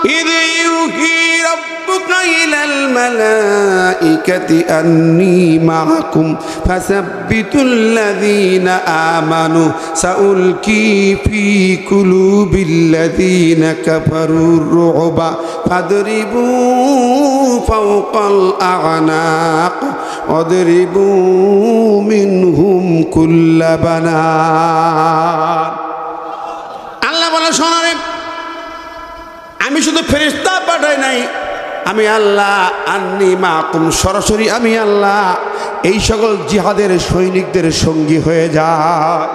إذ يوحي ربك إلى الملائكة أني معكم فثبتوا الذين آمنوا سألقي في قلوب الذين كفروا الرعب فاضربوا فوق الأعناق واضربوا منهم كل بنان আল্লাহ বলে শোনো রে, আমি শুধু ফেরেশতা পাঠাই নাই, আমি আল্লাহ আন্নি মাকুম, সরাসরি আমি আল্লাহ এই সকল জিহাদের সৈনিকদের সঙ্গী হয়ে যায়।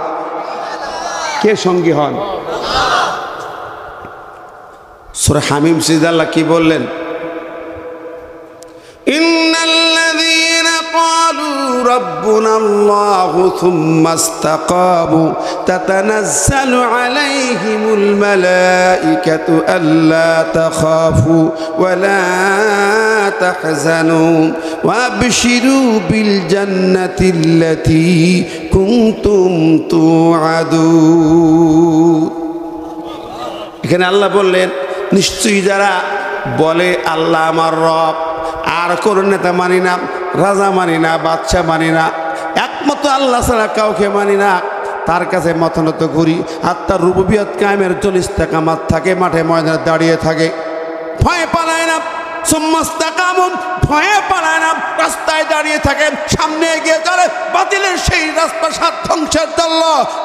কে সঙ্গী হন? সূরা হামিম সিজদা আল্লাহ কি বললেন? ইন্নাল্লাযীনা ক্বালু রাব্বুনা আল্লাহু থুম্মা ইসতাকামু তাতানাজ্জালু আলাইহিমুল মালাইকাতু আল্লা তাখাফু ওয়া লা তাহজানু ওয়া আবশিরু বিল জান্নাতিল্লাতী কুনতুম তুআদুন। এখানে আল্লাহ বললেন, নিশ্চয়ই যারা বলে আল্লাহ আমার রব, আর কোন নেতা মানি না, রাজা মানি না, বাদশা মানি না, একমাত্র আল্লাহ ছাড়া কাউকে মানি না, তার কাছে মতানত করি, আর তার রুবুবিয়ত কায়েমের জন্য ইস্তেকামাত থাকে, মাঠে ময়দানে দাঁড়িয়ে থাকে, ভয়ে পালায় না, সুম্মাস্তাকামুম, ভয়ে পালায় না, রাস্তায় দাঁড়িয়ে থাকে, সামনে এগিয়ে চলে, বাতিলের সেই রাস্তা সাত ধ্বংসের জন্য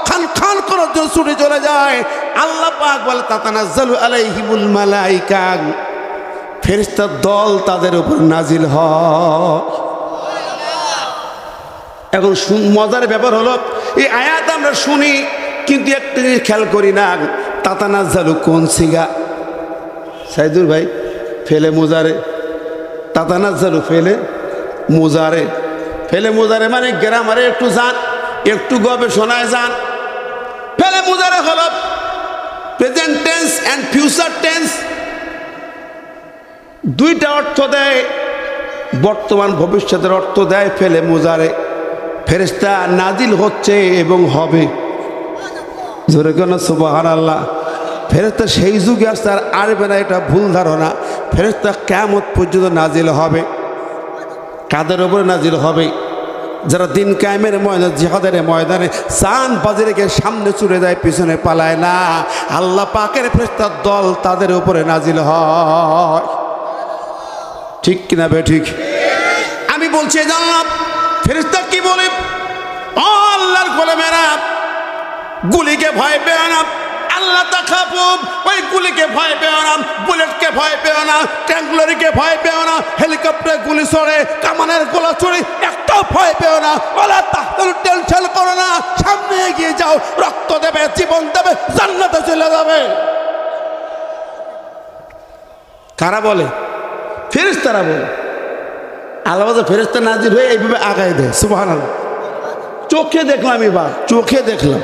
খান খান করে ছুটে চলে যায়। আল্লাহ পাক বলে তাতানাজ্জালু আলাইহিমুল মালাইকা, ফেরেশতার দল তাদের উপর নাজিল হয়। এখন মজার ব্যাপার হলো, এই আয়াত আমরা শুনি কিন্তু একটা জিনিস খেয়াল করি না, তাতানাজ্জালু কোন সিগা? সাইদুর ভাই, ফেলে মোজারে, তাতানাজ্জালু ফেলে মোজারে, ফেলে মোজারে মানে গ্রামারে একটু যান, একটু গবেষণায় যান। ফেলে মোজারে হলো present tense and future tense, দুইটা অর্থ দেয়, বর্তমান ভবিষ্যতের অর্থ দেয় ফেলে মোজারে। ফেরেশতা নাজিল হচ্ছে এবং হবে, জোরে কেন সুবহানাল্লাহ। ফেরেশতা সেই যুগে আসছে আর আসবে না, এটা ভুল ধারণা। ফেরেশতা কিয়ামত পর্যন্ত নাজিল হবে। কাদের উপরে নাজিল হবে? যারা দিন কায়েমের ময়দানে, জিহাদের ময়দানে জান বাজি রেখে সামনে ছুটে যায়, পিছনে পালায় না, আল্লাহ পাকের ফেরেশতার দল তাদের উপরে নাজিল হয়। ঠিক কিনা বে ঠিক? আমি বলছি জানলাম ফেরেশতা কি বলে, আল্লাহর গোলামেরা, গুলিকে ভয় পেও না, আল্লাহ তাখাফু, ওই গুলিকে ভয় পেও না, বুলেটকে ভয় পেও না, ট্যাঙ্কলরিকে ভয় পেও না, হেলিকপ্টার গুলি ছড়ে, কামানের গোলা ছড়ে, একটাও ভয় পেও না, ওলা তাহতালু, টেনশন করো না, সামনে এগিয়ে যাও, রক্ত দেবে, জীবন দেবে, জান্নাতে চলে যাবে। কারা বলে? ফেরেশতারা বলে। আল্লাহ ফেরেশতা নাজির হয়ে এইভাবে আগায় দেয়, সুবহানাল্লাহ। চোখে দেখলাম, এবার চোখে দেখলাম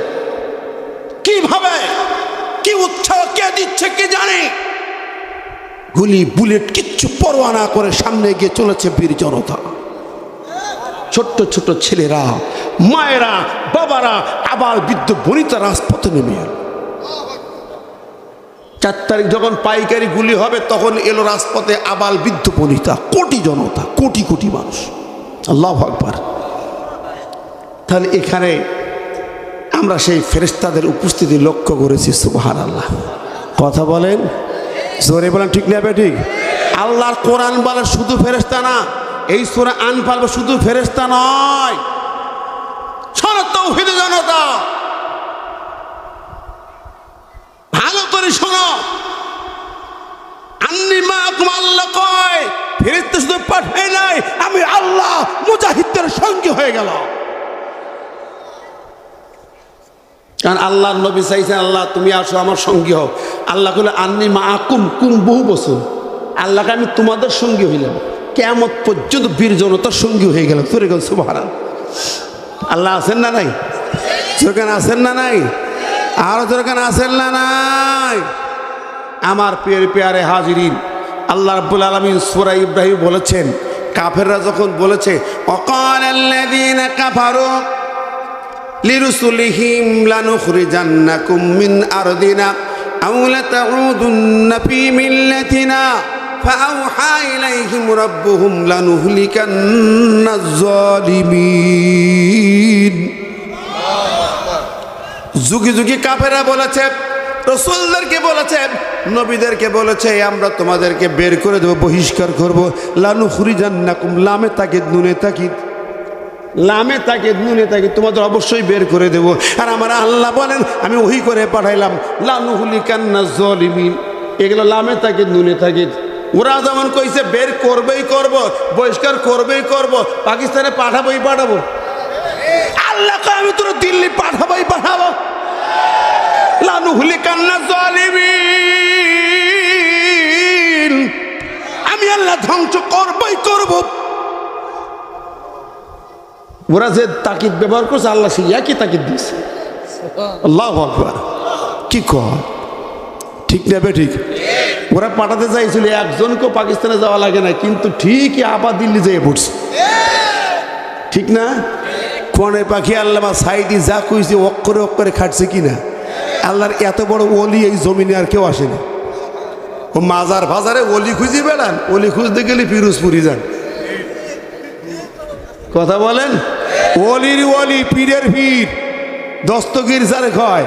কিভাবে, কি উৎসাহ কে দিচ্ছে কে জানে। গুলি বুলেট কিচ্ছু পরোয়া না করে সামনে গিয়ে চলেছে বীর জনতা। ছোট্ট ছোট্ট ছেলেরা, মায়েরা, বাবারা, আবার বৃদ্ধ বনিতা রাজপথে নেমে এল। 4 তারিখ যখন পাইকারি গুলি হবে তখন এলো রাজপথে আবাল বৃদ্ধ বনিতা, কোটি জনতা, কোটি কোটি মানুষ। আল্লাহু আকবার। তাহলে এখানে আমরা সেই ফেরেশতাদের উপস্থিতি লক্ষ্য করেছি, সুবহানাল্লাহ। কথা বলেন, জোরে বলেন, ঠিক না ঠিক? আল্লাহর কোরআন বলে শুধু ফেরেশতা না, এই সূরা আনফাল শুধু ফেরেশতা নয়। শোনো তাওহীদের জনতা, ভালো করে শোনো, আন্নি মাকুম, আল্লাহ কয় ফেরেশতা শুধু পাঠাই নাই, আমি আল্লাহ মুজাহিদদের সঙ্গী হয়ে গেল। কারণ আল্লাহর নবী চাইছেন, আল্লাহ তুমি আসো আমার সঙ্গী হও। আল্লাহ বলে আন্নি মাকুম, কুম বহু বছর, আল্লাহকে আমি তোমাদের সঙ্গী হইলাম, কিয়ামত পর্যন্ত বীর জনতার সঙ্গী হয়ে গেলাম। তোরে গেল সুবহানাল্লাহ। আল্লাহ আছেন না নাই? যেখানে আছেন না নাই? আরো যেখানে আছেন না নাই? আমার পেয়ারে হাজিরিন, আল্লাহ রাব্বুল আলামিন সূরা ইব্রাহিম বলেছেন, কাফেররা যখন বলেছে ওয়াকালাল্লাযীনা কাফারু লিরুসুলিহিম লানুখরিজান্নাকুম মিন আরদিনা আও লাতাউদুন্না ফি মিল্লাতিনা ফাআওহা ইলাইহিম রাব্বুহুম লানুহলিকান্নাজ জালিমিন। যুগে যুগে কাফেররা বলেছে, রাসূলদেরকে বলেছে, নবীদেরকে বলেছে, আমরা তোমাদেরকে বের করে দেব, বহিষ্কার করব। লানুখরিজান্নাকুম, লামে তাকিদ নুনে তাকিদ, লামে তাকিদ নুনে তাকিদ, তোমাদের অবশ্যই বের করে দেব। আর আমার আল্লাহ বলেন, আমি ওহী করে পাঠাইলাম লানুহলিকান্নাজ জালিমিন। এগুলো লামে তাকিদ নুনে তাকিদ। ওরা যেমন কইছে বের করবেই করব, বহিষ্কার করবেই করব, পাকিস্তানে পাঠাবোই পাঠাবো। আল্লাহ কয় আমি তোর দিল্লি পাঠাবোই পাঠাবো। লানুহলিকান্নাজ জালিমিন, আমি আল্লাহ ধ্বংস করবই করব। ওরা যে তাকিদ ব্যবহার করছে, আল্লাহ সেই একই তাকিদ দিয়েছে। আল্লাহু আকবার। কি কয় ঠিক না বে ঠিক? ওরা পাঠাতে চাইছিল, একজনকেও পাকিস্তানে যাওয়া লাগে না, কিন্তু ঠিকই আবার দিল্লি যেয়ে পড়ছে। ঠিক না? কোনে পাখি আল্লামা সাইদি যা কইছে অক্ষরে অক্ষরে খাটছে কিনা? আল্লাহর এত বড় ওলি এই জমিনে আর কেউ আসেনি। ও মাজার বাজারে ওলি খুঁজে বেড়ান, ওলি খুঁজতে গেলে পিরোজপুরি যান। কথা বলেন? ওলির ওলি, পীরের পীর, দস্তগীর যারে কয়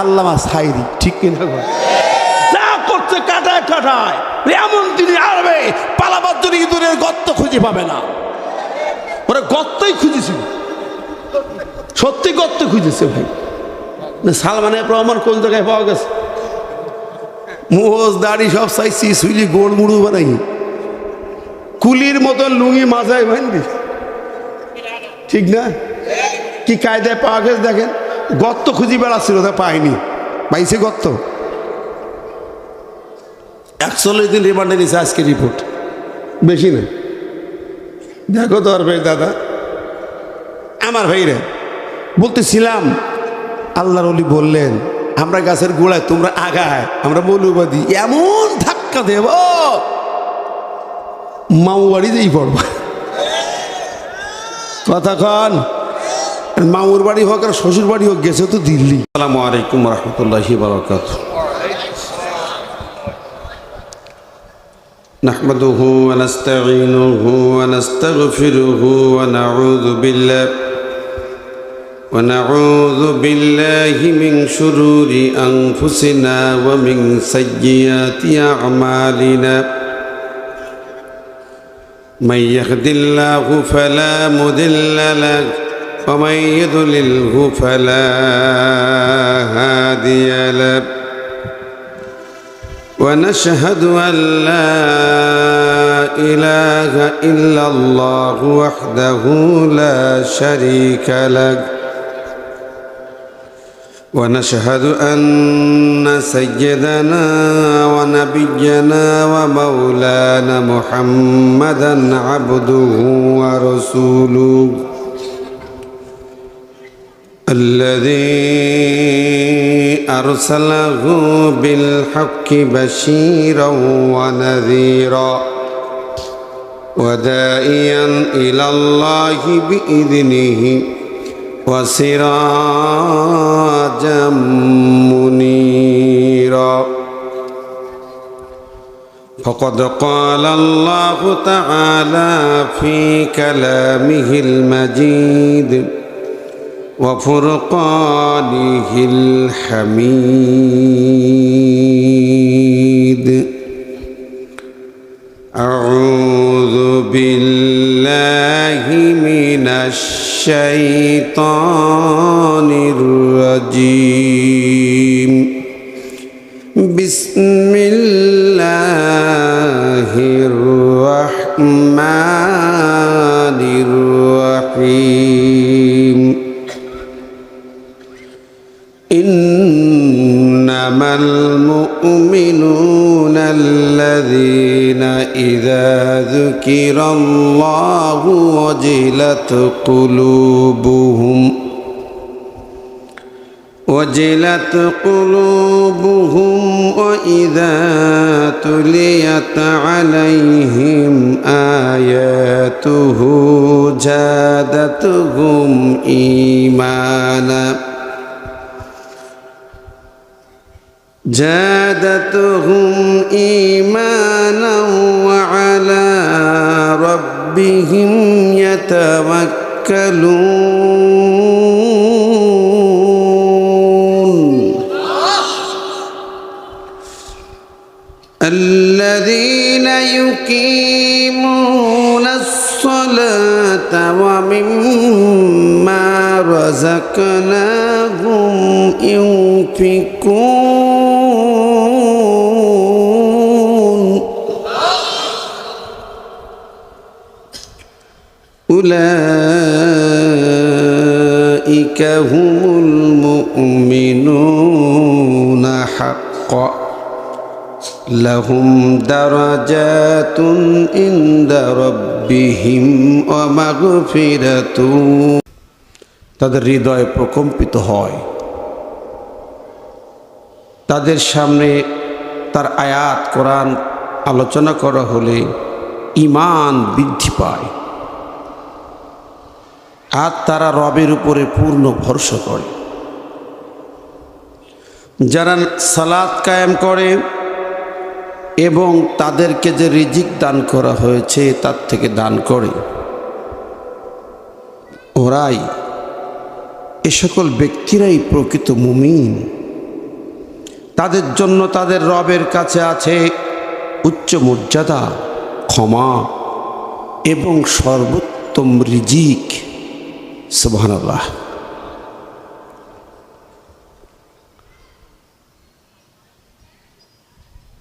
আল্লামা সাইদি। ঠিক কিনা? যা করছে কাটায় কাটায়, এমন তিনি আসবে পালাবার জন্য ইঁদুরের গর্ত খুঁজে পাবে না। ওরা গর্তই খুঁজেছিল, সত্যি গর্ত খুঁজেছে ভাই। সালমানের প্রমাণ কোন জায়গায় পাওয়া গেছে? মোজ দাড়ি সব চাইছি, সুইলি গোল মুড়ু বানাই, কুলির মতন লুঙ্গি মাথায় বান্ধি। ঠিক না? কি কায়দায় পাওয়া গেছে দেখেন। গর্ত খুঁজি বেড়াচ্ছিল, তা পাইনি, পাইছে গর্ত। 41 দিন রিমান্ডে নিছে, আজকে রিপোর্ট বেশি না। দেখো তো আর ভাই দাদা, আমার ভাইরা বলতেছিলাম, আল্লাহর ওলি বললেন আমরা গাছের গোড়ায়, তোমরা আগায়, আমরা মৌলবাদী। এমন ধাক্কা দেব মামু বাড়িতেই পড়বা। কথা কন, মামুর বাড়ি হোক আর শ্বশুর বাড়ি হোক, গেছে তো দিল্লি। আসসালামু আলাইকুম রহমতুল্লাহি বারাকাতুহু। نحمده ونستعينه ونستغفره ونعوذ بالله من شرور أنفسنا ومن سيئات أعمالنا. من يهد الله فلا مضل له ومن يضلله فلا هادي له. ونشهد أن لا إله إلا الله وحده لا شريك له. ونشهد أن سيدنا ونبينا ومولانا محمدا عبده ورسوله الذي أرسله بالحق بشيرا ونذيرا وداعيا إلى الله بإذنه وسراجا منيرا. فقد قال الله تعالى في كلامه المجيد وفرقانه الحميد. أعوذ بالله من الشيطان الرجيم. بسم الله الرحمن الرحيم. إنما المؤمنون الذين إذا ذكر الله وجلت قلوبهم وإذا تليت عليهم آياته زادتهم إيمانا. زادتهم إيمانا وعلى ربهم يتوكلون الذين يقيمون الصلاة ومما رزقناهم ينفقون أولئك هم المؤمنون حقا لهم درجات عند ربهم ومغفرة তাদের হৃদয় প্রকম্পিত হয় তাদের সামনে তার আয়াত কোরআন আলোচনা করা হলে ঈমান বৃদ্ধি পায় আর তারা রবের উপরে পূর্ণ ভরসা করে যারা সালাত কায়েম করে এবং তাদেরকে যে রিজিক দান করা হয়েছে তার থেকে দান করে ওরাই এ সকল ব্যক্তিরাই প্রকৃত মুমিন তাদের জন্য তাদের রবের কাছে আছে উচ্চ মর্যাদা ক্ষমা এবং সর্বোত্তম রিজিক সুবহানাল্লাহ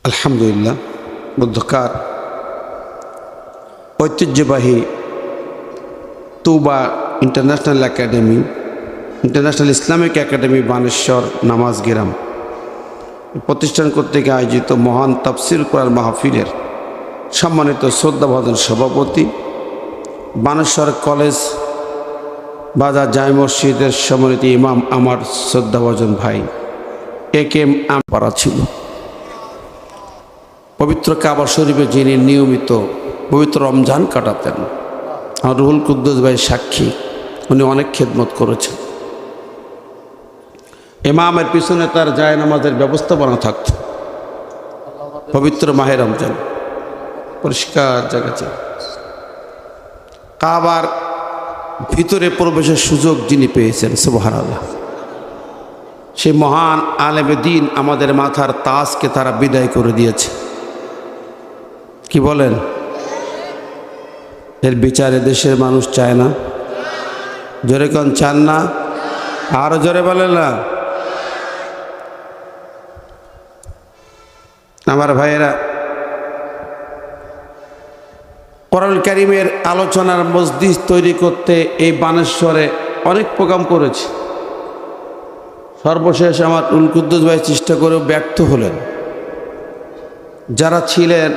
আলহামদুলিল্লাহ মধ্যকার ঐতিহ্যবাহী Tuba International Academy International Islamic Academy Baneshwar নামাজ গেরাম প্রতিষ্ঠান কর্তৃক আয়োজিত মহান তাফসির কোরআন মাহফিলের সম্মানিত শ্রদ্ধাভাজন সভাপতি বানেশ্বর কলেজ বাজার জামে মসজিদের সম্মানিত ইমাম আমার শ্রদ্ধাভাজন ভাই একেএম পাড়া ছিল পবিত্র কাবা শরীফে যিনি নিয়মিত পবিত্র রমজান কাটাতেন আর রুহুল কুদ্দুস ভাই সাক্ষী উনি অনেক খেদমত করেছেন ইমামের পিছনে তার জায়নামাজের ব্যবস্থাপনা থাকত পবিত্র মাহে রমজান পরিষ্কার জায়গা ছিল কাবার ভিতরে প্রবেশের সুযোগ যিনি পেয়েছেন সুবহানাল্লাহ সেই মহান আলেমে দ্বীন আমাদের মাথার তাজকে তারা বিদায় করে দিয়েছে কি বলেন এর বিচারে দেশের মানুষ চায় না জোরে কোন চান না আরো জোরে বলেন না আমার ভাইয়েরা কোরআনুল কারীমের আলোচনার মজলিস তৈরি করতে এই বানেশ্বরে অনেক প্রোগ্রাম করেছে সর্বশেষ আমার রুহুল কুদ্দুস ভাই চেষ্টা করেও ব্যর্থ হলেন যারা ছিলেন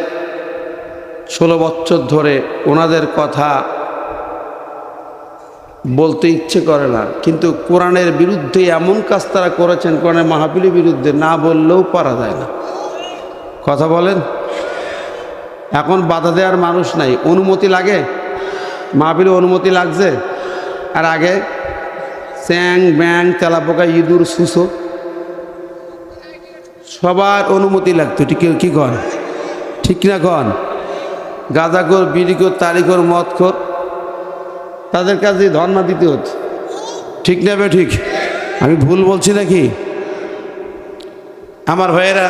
16 বছর ধরে ওনাদের কথা বলতে ইচ্ছে করে না কিন্তু কোরআনের বিরুদ্ধে এমন কাজ তারা করেছেন কোরআনের মাহফিলের বিরুদ্ধে না বললেও পারা যায় না কথা বলেন এখন বাধা দেওয়ার মানুষ নাই অনুমতি লাগে মাহফিলে অনুমতি লাগছে আর আগে স্যাং ব্যাং তেলাপোকা ইঁদুর সুসো সবার অনুমতি লাগতো কি কন ঠিক না কন গাঁজাখোর বিড়িখোর তারিখোর মদখোর তাদের কাছে ধর্ণা দিতে হতো ঠিক না বে ঠিক আমি ভুল বলছি নাকি আমার ভাইয়েরা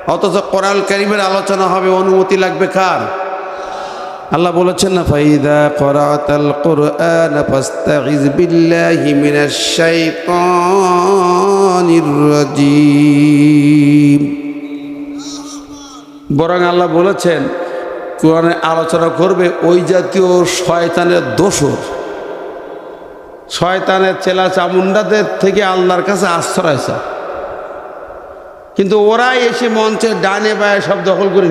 অথচ কোরআনুল কারীমের আলোচনা হবে অনুমতি লাগবে কার আল্লাহ বলেছেন না ফাইদা ক্বরাতাল কুরআন ফাস্তাইজ বিল্লাহি মিনাশ শাইতানির রাজীম বরং আল্লাহ বলেছেন কোরআনে আলোচনা করবে ওই জাতীয় শয়তানের দোসর শয়তানের চেলা চামুন্ডাদের থেকে আল্লাহর কাছে আশ্রয় চায় কিন্তু ওরাই এসে মঞ্চের ডানে বায়ে সব দখল করে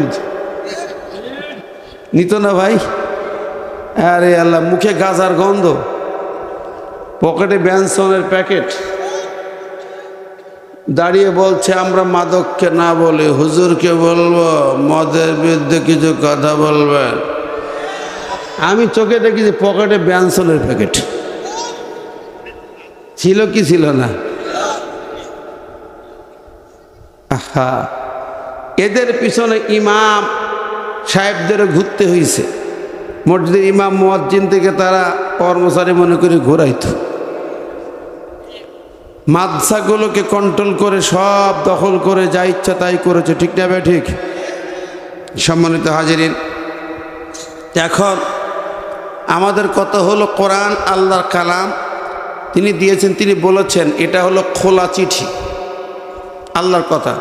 নিত না ভাই আরে আল্লাহ মুখে গাজার গন্ধ পকেটে ব্যানসনের প্যাকেট দাঁড়িয়ে বলছে আমরা মাদককে না বলে হুজুরকে বলবো মদের বিরুদ্ধে কিছু কথা বলবেন আমি চোখে দেখি পকেটে ব্যানসনের প্যাকেট ছিল কি ছিল না আহা, এদের পিছনে ইমাম সাহেবদেরও ঘুরতে হয়েছে। মসজিদের ইমাম মুয়াজ্জিন থেকে তারা কর্মচারী মনে করে ঘোরাইতো। মাদ্রাসাগুলোকে কন্ট্রোল করে সব দখল করে যা ইচ্ছা তাই করেছে। ঠিক না ভাই? ঠিক। সম্মানিত হাজিরিন, এখন আমাদের কথা হলো কোরআন আল্লাহর কালাম, তিনি দিয়েছেন, তিনি বলেছেন এটা হলো খোলা চিঠি, আল্লাহর কথা।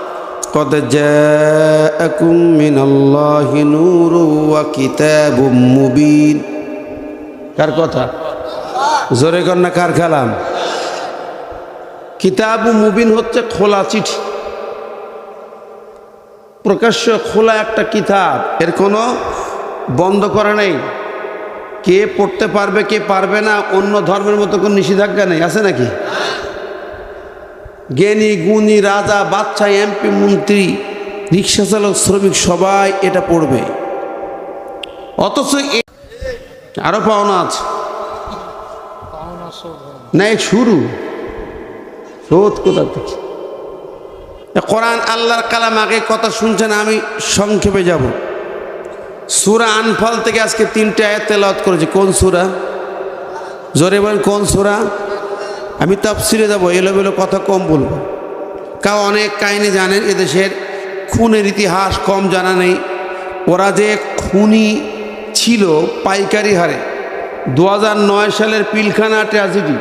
কদ জাআকুম মিনাল্লাহি নূরুন ওয়া কিতাবুম মুবিন। কার কথা? জোরে কর না, কার কালাম? কিতাবু মুবিন হচ্ছে খোলা চিঠি, প্রকাশ্য খোলা একটা কিতাব, এর কোনো বন্ধ করা নেই। কে পড়তে পারবে কে পারবে না অন্য ধর্মের মতো কোনো নিষেধাজ্ঞা নেই, আছে নাকি? জ্ঞানী গুণী রাজা বাদশা এমপি মন্ত্রী রিক্সা চালক শ্রমিক সবাই এটা পড়বে। অথচ আরো পাওনা আছে না, শুরু শোধ কোথা থেকে? কোরআন আল্লাহর কালাম, আগে কথা শুনছেন, আমি সংক্ষেপে যাব। সূরা আনফাল থেকে আজকে 3টে আয়াত তেলাওয়াত করেছি। কোন সূরা? জোরে বলেন, কোন সূরা? আমি তাফসিরে যাব, এলোমেলো কথা কম বলবো। কারণ অনেক কাহিনী জানেন, এদেশের খুনের ইতিহাস কম জানা নেই। ওরা যে খুনি ছিল পাইকারি হারে, 2009 সালের পিলখানা ট্র্যাজেডি,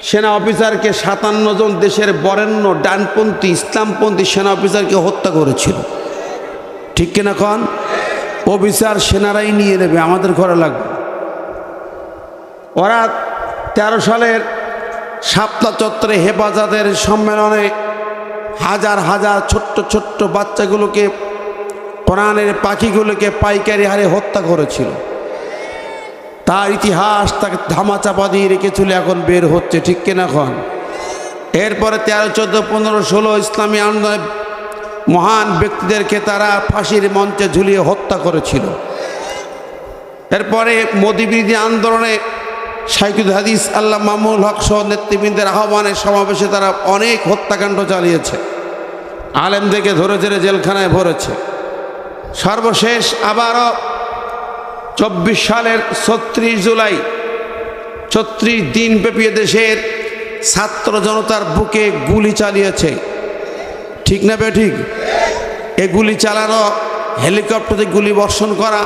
সেনা অফিসারকে 57 জন দেশের বরেণ্য ডানপন্থী ইসলামপন্থী সেনা অফিসারকে হত্যা করেছিল। ঠিক কিনা কন? অফিসার সেনারাই নিয়ে নেবে, আমাদের ঘরে লাগবে। ওরা 13 সালের শাপলা চত্বরে হেফাজতের সম্মেলনে হাজার হাজার ছোট্ট ছোট্ট বাচ্চাগুলোকে, কোরআনের পাখিগুলোকে পাইকারি হারে হত্যা করেছিল। তার ইতিহাস তাকে ধামাচাপা দিয়ে রেখেছিল, এখন বের হচ্ছে। ঠিক কিনা কন? এরপরে 13, 14, 15, 16 ইসলামী আন্দোলনের মহান ব্যক্তিদেরকে তারা ফাঁসির মঞ্চে ঝুলিয়ে হত্যা করেছিল। এরপরে মোদি বিরোধী আন্দোলনে শাইখুল হাদিস আল্লাহ মামুনুল হক সহ নেতৃবৃন্দের আহ্বানে সমাবেশে তারা অনেক হত্যাকাণ্ড চালিয়েছে, আলেমদেরকে ধরে ধরে জেলখানায় ভরেছে। সর্বশেষ আবারও 24 সালের 36 জুলাই 36 দিন ব্যাপী দেশের ছাত্র জনতার বুকে গুলি চালিয়েছে। ঠিক না বে ঠিক? এই গুলি চালানো, হেলিকপ্টারে গুলি বর্ষণ করা,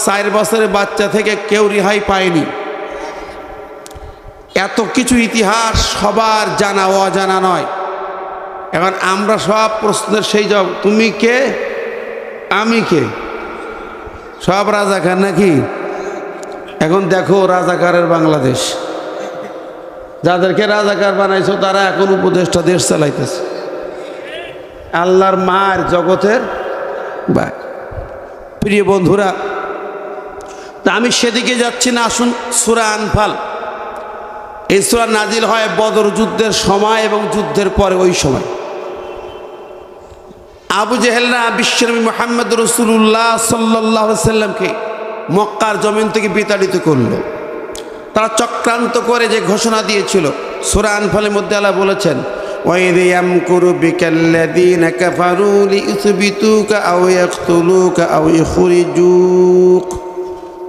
4 বছরের বাচ্চা থেকে কেউ রেহাই পায়নি। এত কিছু ইতিহাস সবার জানা অজানা নয়। এখন আমরা সব প্রশ্নের সেই জবাব, তুমি কে আমি কে, সব রাজাকার নাকি? এখন দেখো রাজাকারের বাংলাদেশ, যাদেরকে রাজাকার বানাইছো তারা এখন উপদেষ্টা দেশ চালাইতেছে। আল্লাহর মার জগতের ভাই। প্রিয় বন্ধুরা, তা আমি সেদিকে যাচ্ছি না, আসুন সূরা আনফাল। এই সূরা নাজিল হয় বদর যুদ্ধের সময় এবং যুদ্ধের পরে। ওই সময় আবু জেহেলরা বিশ্বনবী মুহাম্মদ রাসূলুল্লাহ সাল্লাল্লাহু আলাইহি সাল্লামকে মক্কার জমিন থেকে বিতাড়িত করলো। তারা চক্রান্ত করে যে ঘোষণা দিয়েছিল, সূরা আনফালের মধ্যে আল্লাহ বলেছেন, وَإِذْ يَمْكُرُ بِكَ الَّذِينَ كَفَرُوا لِيُثْبِتُوكَ أَوْ يَقْتُلُوكَ أَوْ يُخْرِجُوكَ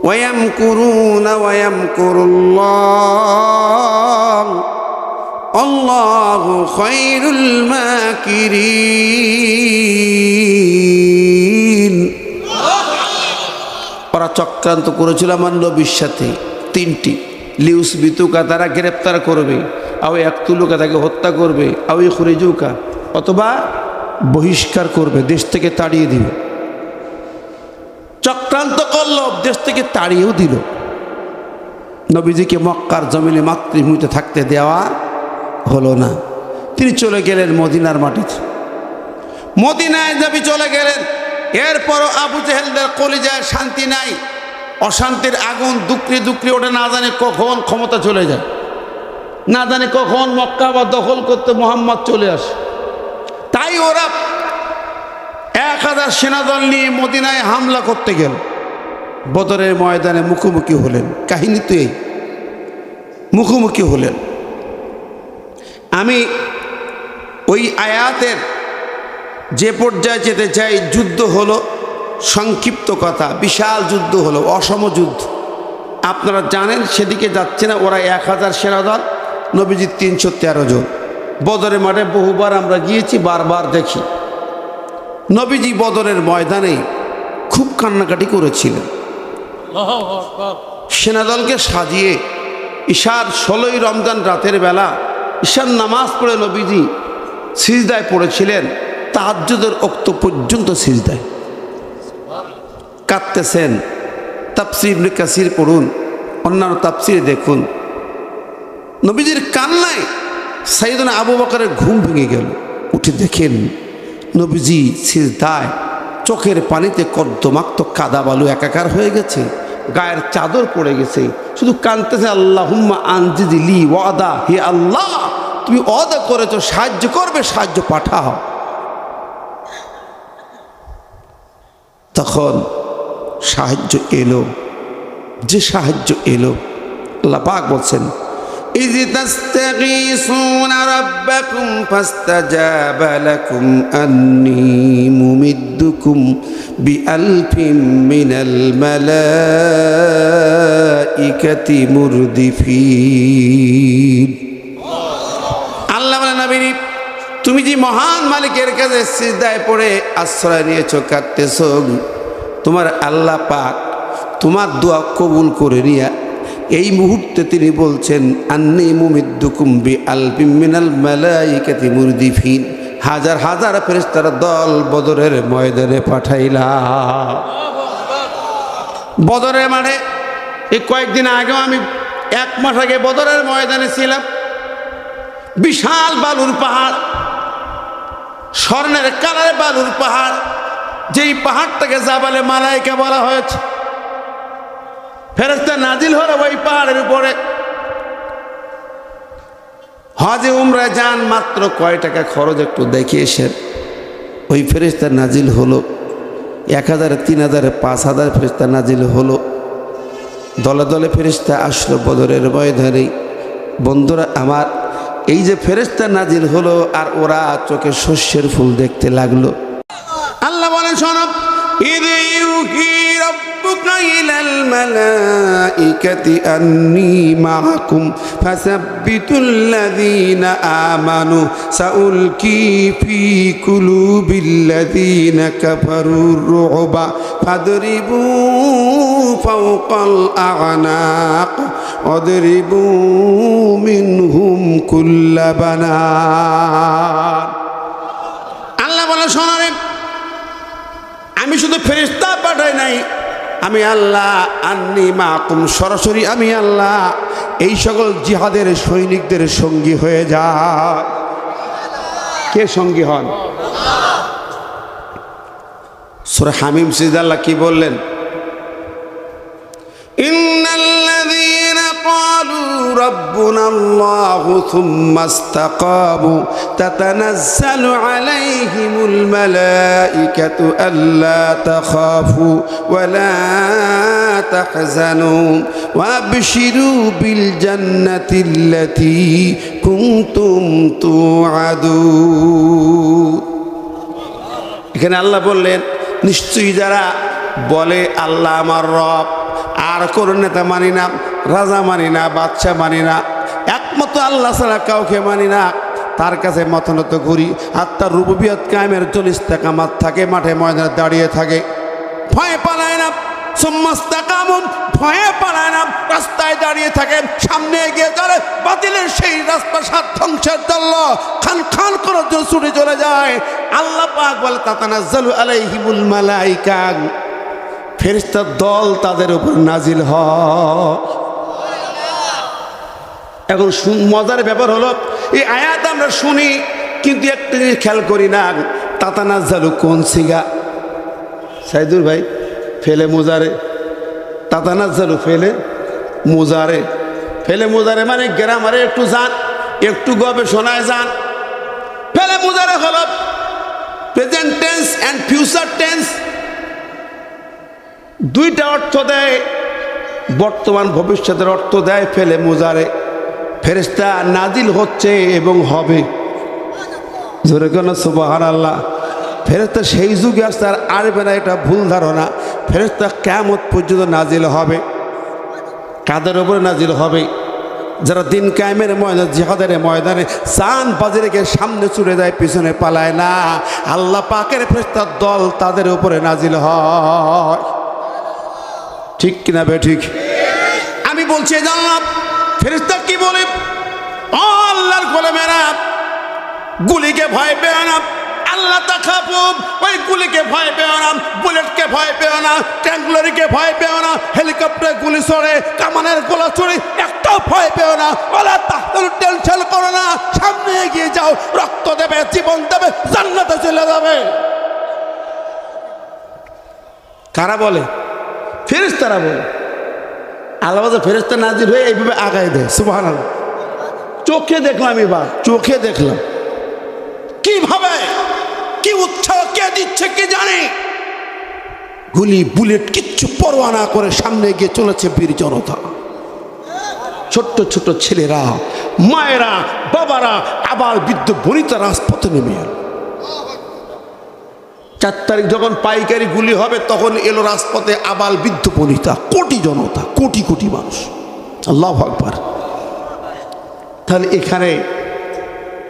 وَيَمْكُرُونَ وَيَمْكُرُ اللَّهُ وَاللَّهُ خَيْرُ الْمَاكِرِينَ। ওরা চক্রান্ত করেছিল আমার নবীর সাথে 3টি। লিউসবিতুকা, তারা গ্রেপ্তার করবে, আও ইয়াকতুলুকা, তাকে হত্যা করবে, আও ইখরিজুকা, অথবা বহিষ্কার করবে, দেশ থেকে তাড়িয়ে দিবে। চক্রান্ত করল, দেশ থেকে তাড়িয়েও দিল। নবীজিকে মক্কার জমিনে মাতৃভূমিতে থাকতে দেওয়া হলো না। তিনি চলে গেলেন মদিনার মাটিতে। মদিনায় নবী চলে গেলেন। এরপরও আবু জেহেলদের কলিজায় শান্তি নাই, অশান্তির আগুন দুকড়ে দুকড়ে ওঠে। না জানে কখন ক্ষমতা চলে যায়, না জানে কখন মক্কা বা দখল করতে মুহাম্মদ চলে আসে। তাই ওরা 1000 সেনাদল নিয়ে মদিনায় হামলা করতে গেল। বদরের ময়দানে মুখোমুখি হলেন। কাহিনী তো এই, মুখোমুখি হলেন। আমি ওই আয়াতের যে পর্যায়ে যেতে চাই, যুদ্ধ হলো, সংক্ষিপ্ত কথা, বিশাল যুদ্ধ হলো, অসম যুদ্ধ। আপনারা জানেন সেদিকে যাচ্ছে না, ওরা 1000 সেনাদল, নবীজির 313 জন। বদরের মাঠে বহুবার আমরা গিয়েছি, বারবার দেখি নবীজি বদরের ময়দানে খুব কান্নাকাটি করেছিলেন। সেনাদলকে সাজিয়ে ঈশার 16ই রমজান রাতের বেলা ঈশার নামাজ পড়ে নবীজি সিজদায় পড়েছিলেন, তাহাজ্জুদের ওক্ত পর্যন্ত সিজদায় কাঁদতেছেন। তাফসীর ইবনে কাসির পড়ুন, অন্যান্য তাফসীরে দেখুন, নবীজির কান্নায় সাইয়েদনা আবু বকরের ঘুম ভেঙে গেল। উঠে দেখেন নবীজি সিজদায় চোখের পানিতে কর্দমাক্ত কাদা বালু একাকার হয়ে গেছে, গায়ের চাদর পড়ে গেছে, শুধু কাঁদতেছে, আল্লাহুম্মা আনজিজি লি ওয়াদা, হে আল্লাহ তুমি ওয়াদা করেছো সাহায্য করবে, সাহায্য পাঠাও। তখন সাহায্য এলো, যে সাহায্য এলো আল্লাহ পাক বলছেন, ইয তাস্তাগীসুনা রাব্বাকুম ফাস্তাজাবা লাকুম আন্নী মুমিদ্দুকুম বিআলফিন মিনাল মালাইকাতি মুরদিফিন। আল্লাহ বলেন, নবী তুমি যে মহান মালিকের কাছে সিজদায় পড়ে আশ্রয় নিয়েছো, কাঁদতেছো, তোমার আল্লাহ পাক তোমার দোয়া কবুল করে নিয়ে এই মুহূর্তে তিনি বলছেন, আন্নী মুমিদ্দুকুম বিআলফিন মিনাল মালাইকাতি মুরদিফিন, হাজার হাজার ফেরেশতার দল বদরের ময়দানে পাঠাইলাম। বদরের মাঠে এই কয়েকদিন আগেও আমি 1 মাস আগে বদরের ময়দানে ছিলাম। বিশাল বালুর পাহাড়, স্বর্ণের কালারে বালুর পাহাড়, যেই পাহাড়টাকে জাবালে মালাইকা বলা হয়েছে। ফেরেশতা নাজিল হলো ওই পাহাড়ের উপরে। হজে উমরায় যান, মাত্র কয় টাকা খরচ একটু দেখে এসেন। ওই ফেরেশতা নাজিল হলো 1000, 3000, 5000 ফেরেশতা নাজিল হলো। দলে দলে ফেরেশতা আসলো বদরের ময়দানে। বন্ধুরা আমার, এই যে ফেরেশতা নাজিল হলো আর ওরা চোখে শস্যের ফুল দেখতে লাগলো। আল্লাহ বলেন, শোনো, ইয ইউহি রাব্বুকা ইলাল মালাইকাতি আন্নী মাআকুম ফাসাব্বিতুল্লাযীনা আমানু সাউলকি ফি কুলুবিল্লাযীনা কাফারুর রু'বা ফাদরিবু ফাওকাল আ'নাক ওয়াদরিবু মিনহুম কুল্লা বানান। আল্লাহ বলে, শোনো রে, আমি শুধু ফেরেশতা পাঠাই নাই, আমি আল্লাহ আন্নী মাকুম, সরাসরি আমি আল্লাহ এই সকল জিহাদের সৈনিকদের সঙ্গী হয়ে যায়। কে সঙ্গী হন? সূরা হামিম সিজদা আল্লাহ কি বললেন? ইন্নাল্লাযীনা ক্বালু রাব্বুনাল্লাহু থুম্মা ইসতাকামু তাতানাজ্জালু আলাইহিমুল মালাইকাতু আল্লা তাখাফু ওয়া লা তাহজানু ওয়া আবশিরু বিল জান্নাতিল্লাতী কুনতুম তুআদুন। এখানে আল্লাহ বললেন, নিশ্চয়ই যারা বলে আল্লাহ আমার রব, আর কোন নেতা মানি না, রাজা মানি না, বাদশা মানি না, একমাত্র আল্লাহ ছাড়া কাউকে মানি না, তার কাছে মতানত করি, আর তার রুবুবিয়ত কায়েমের জন্য ইস্তেকামাত থাকে, মাঠে ময়দানে দাঁড়িয়ে থাকে, ভয়ে পালায় না, সুম্মাস্তাকামুন, ভয়ে পালায় না, রাস্তায় দাঁড়িয়ে থাকে, সামনে এগিয়ে চলে, বাতিলের সেই রাস্তা সাত ধ্বংসের জন্য খান খান করার জন্য ছুটে চলে যায়। আল্লাহ পাক বলে, তাতানাজ্জালু আলাইহিমুল মালাইকা, ফেরেশতার দল তাদের উপর নাজিল হয়। এখন মজার ব্যাপার হলো, এই আয়াত আমরা শুনি কিন্তু একটা জিনিস খেয়াল করি না, তাতানাজ্জালু কোন সিগা? সাইদুর ভাই, ফেলে মোজারে, তাতানাজ্জালু ফেলে মোজারে। ফেলে মোজারে মানে গ্রামারে একটু যান, একটু গবেষণায় যান। ফেলে মোজারে হলো present tense and future tense, দুইটা অর্থ দেয়, বর্তমান ভবিষ্যতের অর্থ দেয় ফেলে মোজারে। ফেরেশতা নাজিল হচ্ছে এবং হবে। জোরে কেন সুবহানাল্লাহ। ফেরেশতা সেই যুগে আসতে আর আসবে না, এটা ভুল ধারণা। ফেরেশতা কিয়ামত পর্যন্ত নাজিল হবে। কাদের উপরে নাজিল হবে? যারা দিন কায়েমের ময়দানে, জিহাদের ময়দানে চাঁদ বাজি রেখে সামনে ছুটে যায়, পিছনে পালায় না। আল্লাহ পাকের ফেরেশতার দল তাদের উপরে নাজিল হয়। ঠিক কিনা বে ঠিক? আমি বলছি জানলাম ফেরেশতা কি বলে, আল্লাহর গোলামেরা গুলিকে ভয় পেও না, আল্লাহ তাখাফু, ওই গুলিকে ভয় পেও না, বুলেটকে ভয় পেও না, ট্যাঙ্কলরিকে ভয় পেও না, হেলিকপ্টারে গুলি ছড়ে, কামানের গোলা ছড়ে, একটাও ভয় পেও না। ওলা তাহলে টেনশন করো না, সামনে এগিয়ে যাও, রক্ত দেবে, জীবন দেবে, জান্নাতে চলে যাবে। কারা বলে? ফেরেশতারা বলে। আল্লাহ ফেরেশতা নাজির হয়ে এইভাবে আগায় দেয়। সুবহানাল্লাহ। চোখে দেখলাম, এবার চোখে দেখলাম কিভাবে, কি উৎসাহ কে দিচ্ছে কে জানে। গুলি বুলেট কিচ্ছু পরোয়া না করে সামনে গিয়ে চলেছে বীর জনতা। ছোট্ট ছোট্ট ছেলেরা, মায়েরা, বাবারা, আবার বৃদ্ধ বনিতা রাজপথে নেমে এল। 4 তারিখ যখন পাইকারি গুলি হবে তখন এলো রাজপথে আবাল বৃদ্ধ বনিতা, কোটি জনতা, কোটি কোটি মানুষ। আল্লাহু আকবার। তাহলে এখানে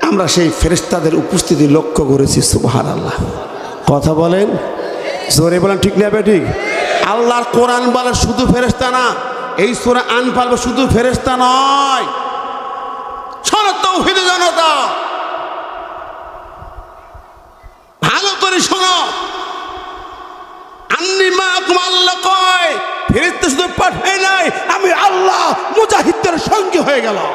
আমরা সেই ফেরেশতাদের উপস্থিতি লক্ষ্য করেছি। সুবহানাল্লাহ। কথা বলেন, জোরে বলেন, ঠিক না ঠিক? আল্লাহর কোরআন বলে শুধু ফেরেশতা না, এই সূরা আনফাল শুধু ফেরেশতা নয়। শোনো তাওহীদ জনতা, ভালো করে শোনো। আন্নী মাআকুম, আল্লাহ কয় ফেরেশতা শুধু পাঠাই নাই, আমি আল্লাহ মুজাহিদদের সঙ্গী হয়ে গেলাম।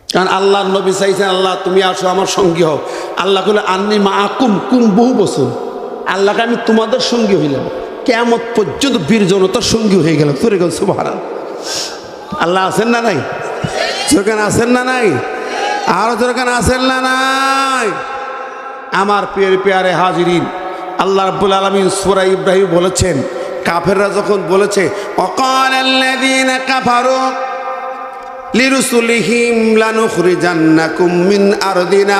কারণ আল্লাহর নবী চাইছেন, আল্লাহ তুমি আসো আমার সঙ্গী হও। আল্লাহ বলে আন্নী মাআকুম, কুম বহু বছর, আল্লাহকে আমি তোমাদের সঙ্গী হইলাম, কিয়ামত পর্যন্ত বীর জনতার সঙ্গী হয়ে গেলাম। তোরে গেল সুবহানাল্লাহ। আল্লাহ আছেন না নাই? যেখানে আছেন না নাই? আরো যেখানে আছেন না নাই? আমার পেয়ারে হাজিরিন, আল্লাহ রাব্বুল আলামিন সূরা ইব্রাহিম বলেছেন, কাফেররা যখন বলেছে ওয়াকালাল্লাযীনা কাফারু লিরুসুলিহিম লানুখরিজান্নাকুম মিন আরদিনা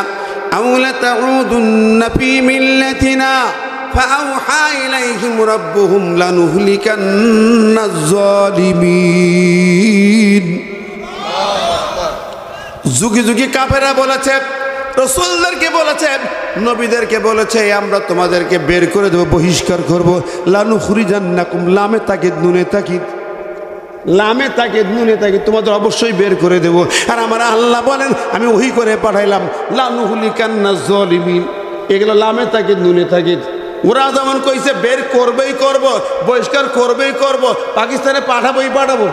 আও লাতাউদুন্না ফী মিল্লাতিনা ফাআওহা ইলাইহিম রাব্বুহুম লানুহলিকান্নাজ জালিমিন। যুগে যুগে কাফেররা বলেছে, রাসূলদেরকে বলেছে, নবীদেরকে বলেছে, আমরা তোমাদেরকে বের করে দেব, বহিষ্কার করব। লানুখরিজান্নাকুম, লামে তাকিদ নুনে তাকিদ, লামে তাকিদ নুনে তাকিদ, তোমাদের অবশ্যই বের করে দেব। আর আমার আল্লাহ বলেন আমি ওহী করে পাঠাইলাম, লানুহলিকান্নাজ জালিমিন। এগুলো লামে তাকিদ নুনে তাকিদ। ওরা যেমন কইছে বের করবেই করব, বহিষ্কার করবেই করব, পাকিস্তানে পাঠাবোই পাঠাবো।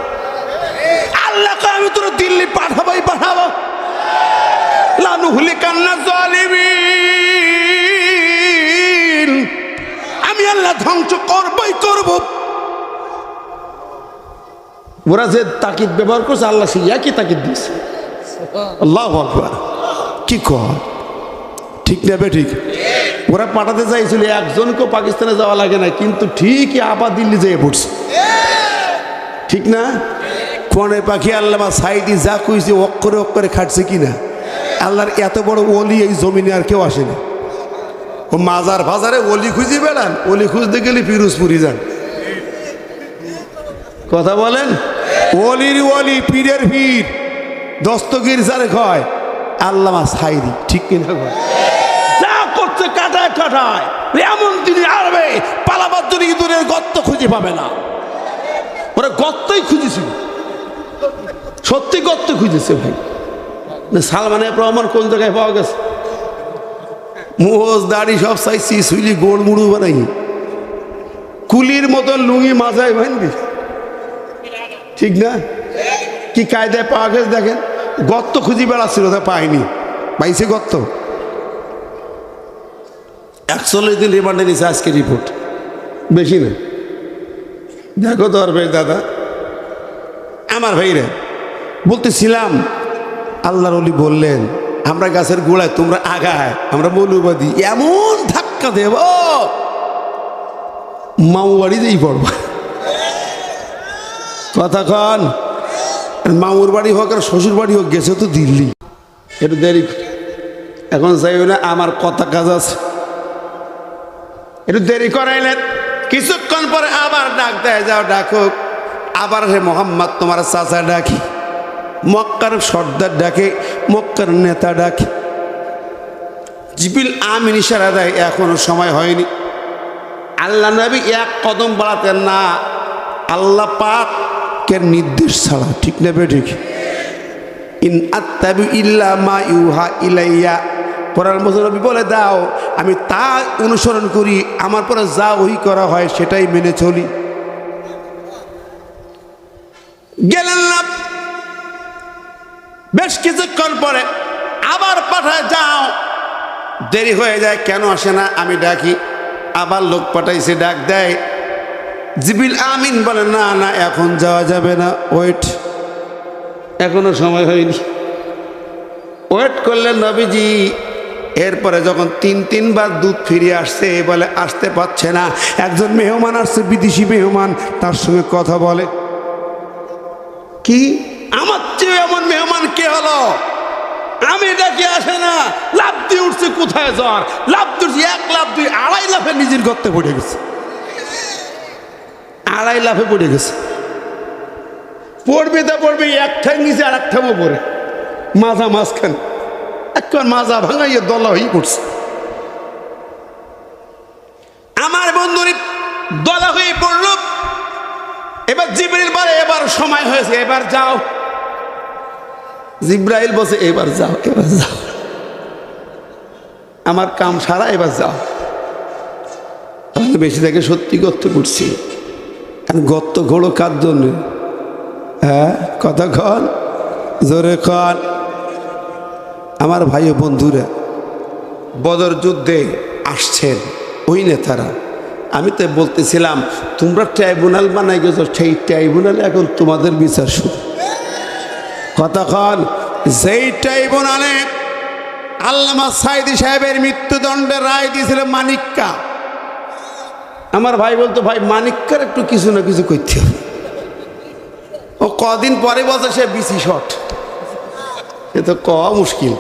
আল্লাহ কয় আমি তোর দিল্লি পাঠাবোই পাঠাবো। লানুহলিকান্নাজ জালিমিন, আমি আল্লাহ ধ্বংস করবই করব। ওরা যে তাকিদ ব্যবহার করছে আল্লাহ সেই একই তাকিদ দিয়েছে। আল্লাহু আকবার। কি কর, ঠিক না বে ঠিক? ওরা পাঠাতে চাইছিল, একজনকেও পাকিস্তানে যাওয়া লাগে না, কিন্তু ঠিকই আবার দিল্লি যেয়ে পড়ছে। ঠিক না? কোনে পাখি আল্লামা সাইদি যা কইছে অক্ষরে অক্ষরে খাটছে কিনা। আল্লাহর এত বড় ওলি এই জমিনে আর কেউ আসেনি। ও মাজার ফাজারে ওলি খুঁজে বেড়ান, ওলি খুঁজতে গেলে পিরোজপুরি যান। কথা বলেন, ওলির ওলি, পীরের পীর, দস্তগীর যারে কয় আল্লামা সাইদি। ঠিক কিনা? যা করছে কাটায় কাটায়, এমন তিনি আসবে পালাবার জন্য ইঁদুরের গর্ত খুঁজে পাবে না। ওরা গর্তই খুঁজেছিল, সত্যি গর্ত খুঁজেছে ভাই। সালমানের প্রমাণ কোন জায়গায় পাওয়া গেছে? মোজ দাড়ি সব চাইছি, সুইলি গোল মুড়ু বানাই, কুলির মতন লুঙ্গি মাথায় ভাঙবি। ঠিক না? কি কায়দায় পাওয়া গেছে দেখেন। গর্ত খুঁজি বেড়াচ্ছিল, তা পাইনি, পাইছে গর্ত। 41 দিন রিমান্ডে নিয়েছে, আজকে রিপোর্ট বেশি না। দেখো তো আর ভাই দাদা, আমার ভাইরা বলতেছিলাম, আল্লাহর ওলি বললেন আমরা গাছের গোড়ায়, তোমরা আগায়, আমরা মৌলবাদী। এমন ধাক্কা দেব মামু বাড়িতেই পড়ব। কথা কন, মামুর বাড়ি হোক আর শ্বশুর বাড়ি হোক, গেছে তো দিল্লি। একটু দেরি এখন যাইও না, আমার কথা কাজ আছে। একটু দেরি করাইলেন, কিছুক্ষণ পরে আবার ডাক দেয়, যাও ডাকুক। আবার হে মোহাম্মদ তোমার চাচা ডাকি, মক্কার সর্দার ডাকে, মক্কার নেতা ডাকে। জিবরিল আমিন ইশারা দেয়, এখনো সময় হয়নি। আল্লাহ নবী এক কদম বাড়াতেন না আল্লাহ পাকের নির্দেশ ছাড়া, ঠিক না বেঠিক? ইন আত্তাবি ইল্লা মা ইউহা ইলাইয়া, পরার নবী বলে দাও আমি তা অনুসরণ করি, আমার পরে যা ওই করা হয় সেটাই মেনে চলি। গেলেন না, বেশ কিছুক্ষণ পরে আবার পাঠায়, যাও। দেরি হয়ে যায়, কেন আসে না আমি ডাকি। আবার লোক পাঠাইছে, ডাক দেয়। জিবরিল আমিন বলে না না, এখন যাওয়া যাবে না, ওয়েট, এখনো সময় হয়নি। ওয়েট করলেন নবীজি। এরপরে যখন তিনবার দুধ ফিরিয়ে আসছে, বলে আসতে পারছে না। একজন মেহমান আসছে, বিদেশি মেহমান, তার সঙ্গে কথা বলে। কি আমার চেয়ে এমন মেহমান কে হলো? আমি ডাকি আসে না, লাফ দিয়ে উঠছে, কোথায় জ্বর, লাফ দিয়েছি, এক লাফ দুই, আড়াই লাফে নিজের গর্তে পড়ে গেছে। আড়াই লাফে পড়ে গেছে। পড়বে তা পড়বে, এক ঠাই নিচে আর এক ঠামও পড়ে, মাজা মাঝখানে একবার মাজা ভাঙাইয়ে দলা হয়ে পড়ছে। আমার বন্ধুরি দলা হয়ে পড়ল। এবার জিবরিল বলে এবার সময় হয়েছে, এবার যাও। জিব্রাইল বসে এবার যাও, এবার যাও, আমার কাম সারা, এবার যাও। বেশি থেকে সত্যি গর্ত করছি। গর্ত ঘোড়ো কার জন্য? হ্যাঁ, কতক্ষণ জোরে কন। আমার ভাই ও বন্ধুরা, বদর যুদ্ধে আসছেন ওই নেতারা। আমি তো বলতেছিলাম তোমরা ট্রাইব্যুনাল বানাই গেছো, সেই ট্রাইব্যুনালে এখন তোমাদের বিচার শুরু। কতক্ষণ? যেই ট্রাইব্যুনালে আল্লামা সাঈদী সাহেবের মৃত্যুদণ্ডের রায় দিয়েছিল মানিক্কা। আমার ভাই বলতো ভাই মানিক্কার একটু কিছু না কিছু করতে হবে। ও কদিন পরে বলছে সে বিসি শট, এ তো কওয়া মুশকিল।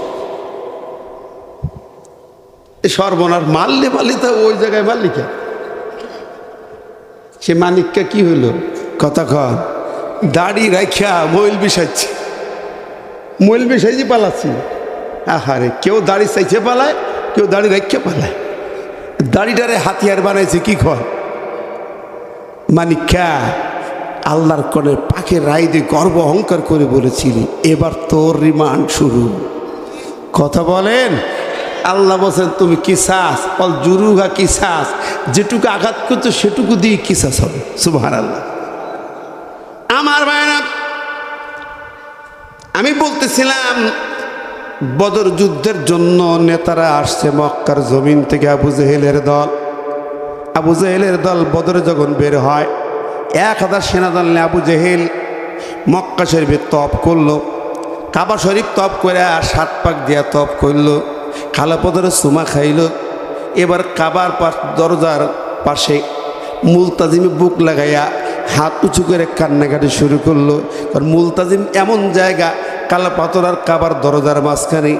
সর্বনাশ, মারলে মারলি তো ওই জায়গায় মারলি কে? সে মানিক্কা কি হইল? কতক্ষণ? দাড়ি রাখা মইল বিষাচ্ছে, মইল বিষাইছি পালাচ্ছি। আহারে, কেউ দাড়ি চাইছে পালায়, কেউ দাড়ি রাখা পালায়। দাড়িটারে হাতিয়ার বানাইছে কি কর? মানিক্কা আল্লাহর কোণে পাখের রায় দিয়ে গর্ব অহংকার করে বলেছিলি এবার তোর রিমান্ড শুরু। কথা বলেন। আল্লাহ বলছেন তুমি কিসাস অল জুরুহা কিসাস, যেটুকু আঘাত করছো সেটুকু দিয়ে কিসাস হবে। সুবহানাল্লাহ। আমার ভাইরা, আমি বলতেছিলাম বদর যুদ্ধের জন্য নেতারা আসছে মক্কার জমিন থেকে। আবু জেহেলের দল বদরে যখন বের হয়, 1000 সেনাদল নিয়ে আবু জেহেল মক্কা শরীফে তপ করলো। কাবা শরীফ তপ করে আর 7 পাক দিয়া তপ করলো, খালাপদরে সুমা খাইল। এবার কাবার দরজার পাশে মুলতাজিমে বুক লাগাইয়া হাত উঁচু করে কান্নাকাটি শুরু করলো। কারণ মুলতাজিম এমন জায়গা, কালা পাথর আর কাবার দরজার মাঝখানে